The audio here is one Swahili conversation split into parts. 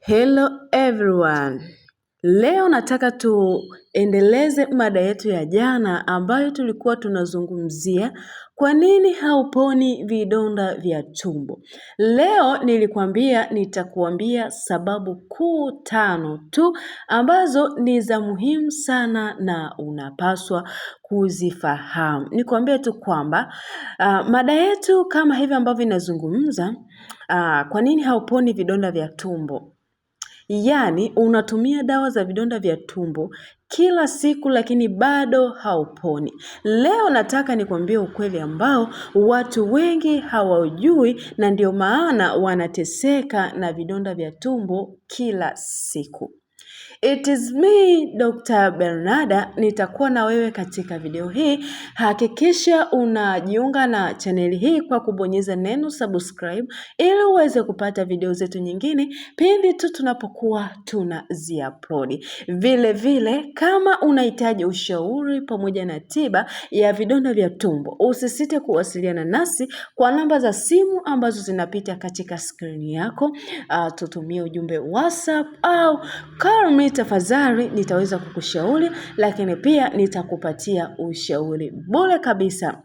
Hello everyone. Leo nataka tuendeleze mada yetu ya jana ambayo tulikuwa tunazungumzia kwa nini hauponi vidonda vya tumbo. Leo nilikwambia nitakuambia sababu kuu 5 tu ambazo ni za muhimu sana na unapaswa kuzifahamu. Nikwambie tu kwamba mada yetu kama hivi ambavyo inazungumza kwa nini hauponi vidonda vya tumbo. Yaani unatumia dawa za vidonda vya tumbo kila siku lakini bado hauponi. Leo nataka nikwambie ukweli ambao watu wengi hawaujui na ndio maana wanateseka na vidonda vya tumbo kila siku. It is me, Dr. Bernarda, nitakuwa na wewe katika video hii. Hakikisha unajiunga na chaneli hii kwa kubonyeza neno subscribe ili uweze kupata video zetu nyingine pindi tu tunapokuwa tunaziupload. Vile vile kama unahitaji ushauri pamoja na tiba ya vidonda vya tumbo, usisite kuwasiliana nasi kwa namba za simu ambazo zinapita katika skrini yako. Tutumie ujumbe WhatsApp au call me tafadhali, nitaweza kukushauri lakini pia nitakupatia ushauri bure kabisa.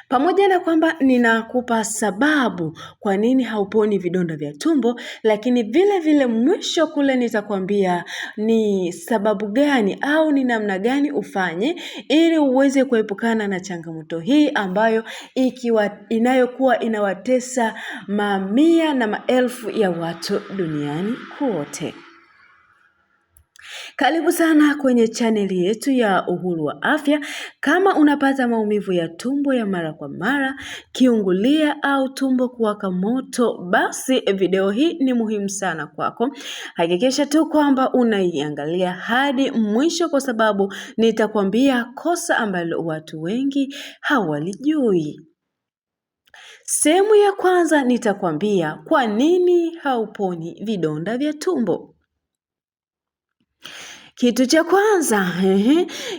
Pamoja na kwamba ninakupa sababu kwa nini hauponi vidonda vya tumbo, lakini vile vile mwisho kule nitakwambia ni sababu gani au ni namna gani ufanye ili uweze kuepukana na changamoto hii ambayo inayokuwa inawatesa mamia na maelfu ya watu duniani kote. Karibu sana kwenye chaneli yetu ya Uhuru wa Afya. Kama unapata maumivu ya tumbo ya mara kwa mara, kiungulia au tumbo kuwaka moto, basi video hii ni muhimu sana kwako. Hakikisha tu kwamba unaiangalia hadi mwisho kwa sababu nitakwambia kosa ambalo watu wengi hawalijui. Sehemu ya kwanza nitakwambia kwa nini hauponi vidonda vya tumbo. Kitu cha kwanza,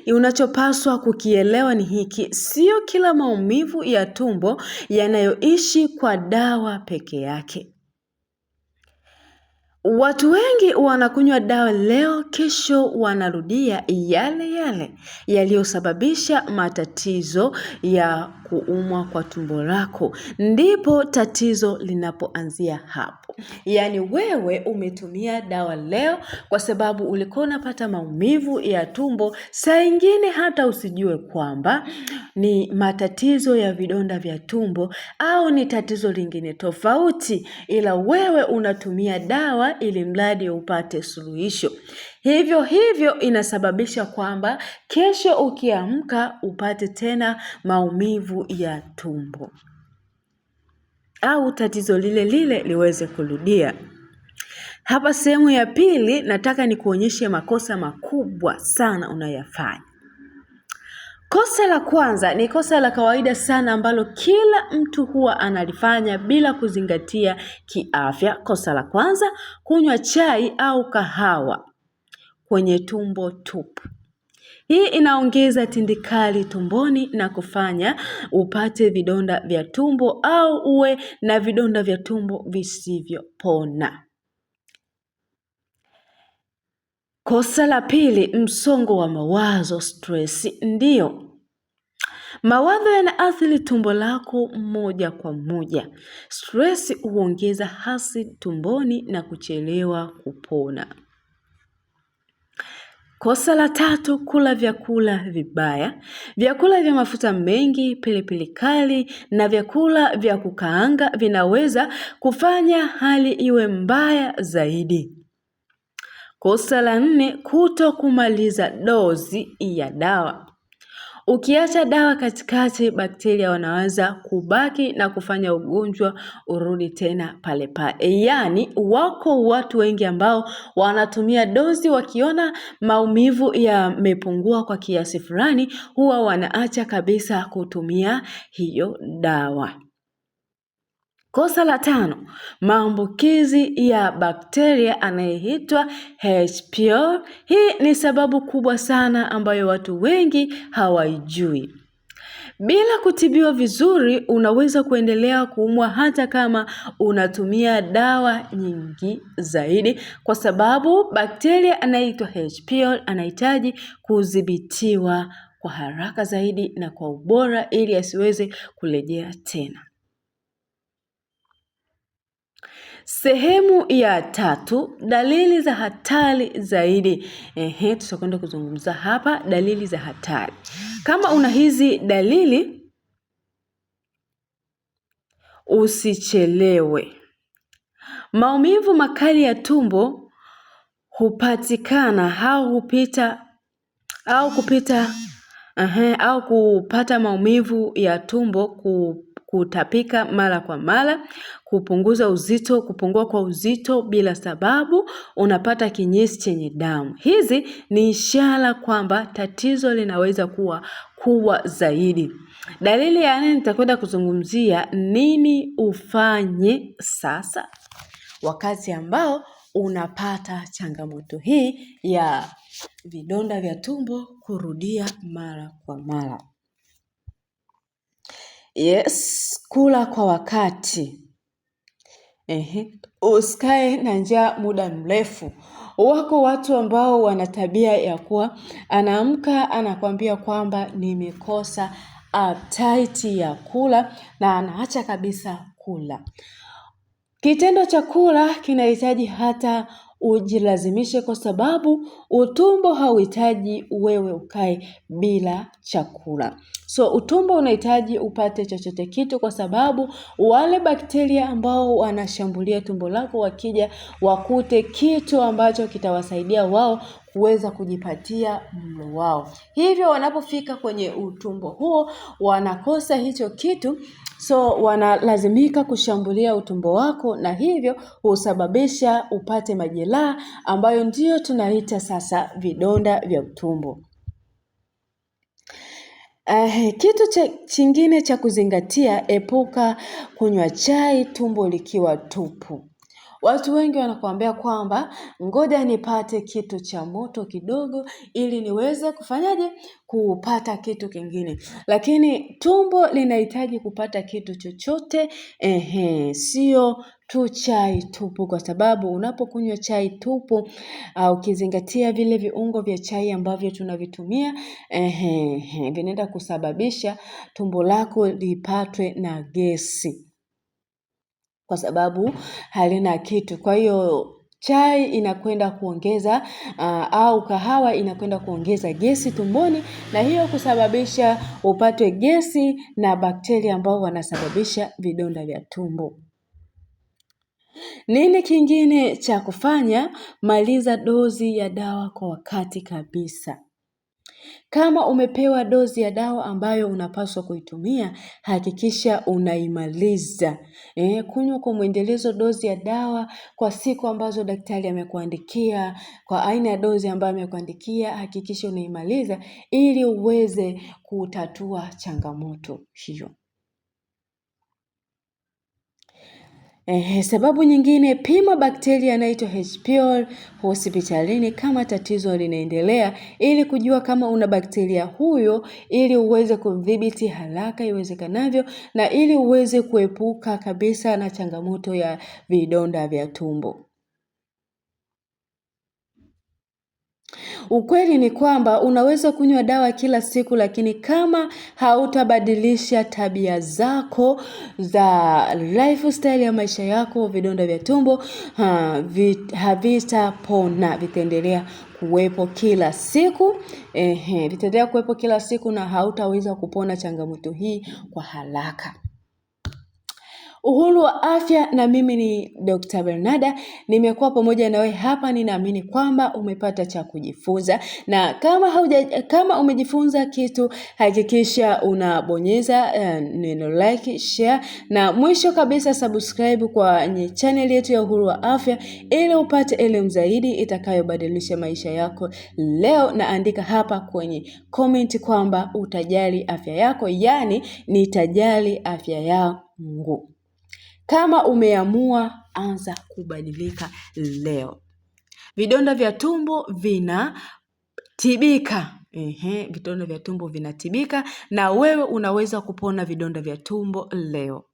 unachopaswa kukielewa ni hiki: sio kila maumivu ya tumbo yanayoishi kwa dawa peke yake. Watu wengi wanakunywa dawa leo, kesho wanarudia yale yale yaliyosababisha matatizo ya kuumwa kwa tumbo lako. Ndipo tatizo linapoanzia hapo. Yaani wewe umetumia dawa leo kwa sababu ulikuwa unapata maumivu ya tumbo, saa ingine hata usijue kwamba ni matatizo ya vidonda vya tumbo au ni tatizo lingine tofauti, ila wewe unatumia dawa ili mradi upate suluhisho. Hivyo inasababisha kwamba kesho ukiamka upate tena maumivu ya tumbo au tatizo lile lile liweze kurudia. Hapa sehemu ya pili nataka nikuonyeshe makosa makubwa sana unayofanya. Kosa la kwanza ni kosa la kawaida sana ambalo kila mtu huwa analifanya bila kuzingatia kiafya. Kosa la kwanza, kunywa chai au kahawa kwenye tumbo tupu. Hii inaongeza tindikali tumboni na kufanya upate vidonda vya tumbo au uwe na vidonda vya tumbo visivyopona. Kosa la pili, msongo wa mawazo, stress. Ndiyo, mawazo yanaathiri tumbo lako moja kwa moja. Stress huongeza hasi tumboni na kuchelewa kupona. Kosa la tatu, kula vyakula vibaya. Vyakula vya mafuta mengi, pilipili kali na vyakula vya kukaanga vinaweza kufanya hali iwe mbaya zaidi. Kosa la 4, kutokumaliza dozi ya dawa. Ukiacha dawa katikati, bakteria wanaweza kubaki na kufanya ugonjwa urudi tena pale pale. Yaani wako watu wengi ambao wanatumia dozi, wakiona maumivu yamepungua kwa kiasi fulani huwa wanaacha kabisa kutumia hiyo dawa. Kosa la 5, maambukizi ya bakteria anayeitwa H. pylori. Hii ni sababu kubwa sana ambayo watu wengi hawaijui. Bila kutibiwa vizuri, unaweza kuendelea kuumwa hata kama unatumia dawa nyingi zaidi, kwa sababu bakteria anaitwa H. pylori anahitaji kudhibitiwa kwa haraka zaidi na kwa ubora ili asiweze kurejea tena. Sehemu ya 3, dalili za hatari zaidi. Tutakwenda kuzungumza hapa dalili za hatari. Kama una hizi dalili, usichelewe. Maumivu makali ya tumbo hupatikana au kupata maumivu ya tumbo, kutapika mara kwa mara, kupungua kwa uzito bila sababu, unapata kinyesi chenye damu. Hizi ni ishara kwamba tatizo linaweza kuwa kubwa zaidi. Dalili ya 4 nitakwenda kuzungumzia nini ufanye sasa wakati ambao unapata changamoto hii ya vidonda vya tumbo kurudia mara kwa mara. Kula kwa wakati. Usikae na njaa muda mrefu. Wako watu ambao wana tabia ya kuwa anaamka anakuambia kwamba nimekosa appetite ya kula na anaacha kabisa kula. Kitendo cha kula kinahitaji hata ujilazimishe, kwa sababu utumbo hauhitaji wewe ukae bila chakula. Utumbo unahitaji upate chochote kitu, kwa sababu wale bakteria ambao wanashambulia tumbo lako wakija wakute kitu ambacho kitawasaidia wao kuweza kujipatia mlo wao. Hivyo wanapofika kwenye utumbo huo wanakosa hicho kitu, wanalazimika kushambulia utumbo wako, na hivyo husababisha upate majeraha ambayo ndio tunaita sasa vidonda vya utumbo. Kitu chingine cha kuzingatia, epuka kunywa chai tumbo likiwa tupu. Watu wengi wanakuambia kwamba ngoja nipate kitu cha moto kidogo ili niweze kufanyaje kupata kitu kingine. Lakini tumbo linahitaji kupata kitu chochote, sio tu chai tupu, kwa sababu unapokunywa chai tupu ukizingatia vile viungo vya chai ambavyo tunavitumia, vinaenda kusababisha tumbo lako lipatwe na gesi, kwa sababu halina kitu. Kwa hiyo chai inakwenda kuongeza au kahawa inakwenda kuongeza gesi tumboni, na hiyo kusababisha upatwe gesi na bakteria ambao wanasababisha vidonda vya tumbo. Nini kingine cha kufanya? Maliza dozi ya dawa kwa wakati kabisa. Kama umepewa dozi ya dawa ambayo unapaswa kuitumia, hakikisha unaimaliza. Kunywa kwa mwendelezo dozi ya dawa kwa siku ambazo daktari amekuandikia, kwa aina ya dozi ambayo amekuandikia, hakikisha unaimaliza ili uweze kutatua changamoto hiyo. Sababu nyingine, pima bakteria anaitwa H. pylori hospitalini kama tatizo linaendelea, ili kujua kama una bakteria huyo, ili uweze kudhibiti haraka iwezekanavyo, na ili uweze kuepuka kabisa na changamoto ya vidonda vya tumbo. Ukweli ni kwamba unaweza kunywa dawa kila siku, lakini kama hautabadilisha tabia zako za lifestyle ya maisha yako, vidonda vya tumbo havitapona, vitaendelea kuwepo kila siku. Vitaendelea kuwepo kila siku na hautaweza kupona changamoto hii kwa haraka. Uhuru wa afya, na mimi ni Dr. Bernarda. Nimekuwa pamoja na wewe hapa, ninaamini kwamba umepata cha kujifunza, na kama umejifunza kitu, hakikisha unabonyeza neno like, share, na mwisho kabisa subscribe kwenye channel yetu ya Uhuru wa Afya ili upate elimu zaidi itakayobadilisha maisha yako leo. Na andika hapa kwenye comment kwamba utajali afya yako, yani nitajali afya yangu. Kama umeamua, anza kubadilika leo. Vidonda vya tumbo vinatibika. vidonda vya tumbo vinatibika na wewe unaweza kupona vidonda vya tumbo leo.